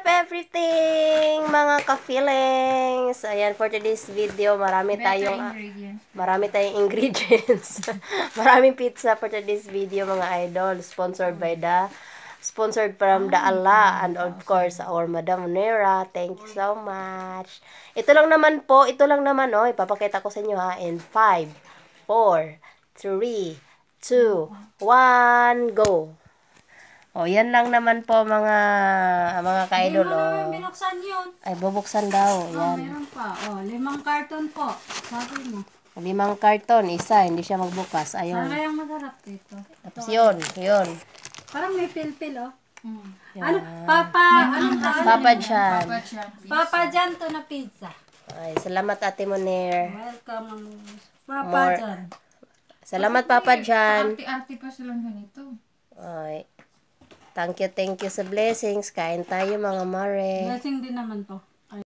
Everything, mga ka-feelings. Ayan, for today's video, marami tayong ingredients. Maraming pizza for today's video, mga idol. Sponsored from the Allah and of course our Madam Nera. Thank you so much. Ito lang naman, oh. Ipapakita ko sa inyo ha in 5, 4, 3, 2, 1, go. Oh, yan lang naman po mga ka-idol. Hindi mo naman binuksan yun. Ay, bubuksan daw. Yan. Meron pa. 5 karton po. Sabi mo. 5 karton, isa, hindi siya magbukas. Ayun. Sana yung masarap dito. Tapos yun. Parang may pil-pil, oh. Yan. Anong tawag? Papa John. Papa John to na pizza. Ay, salamat Ate Moner. Welcome, Papa John. Salamat Papa John. Arte-arte pa silang ganito. Ay. Thank you sa blessings. Kain tayo mga mare. Blessing din naman to.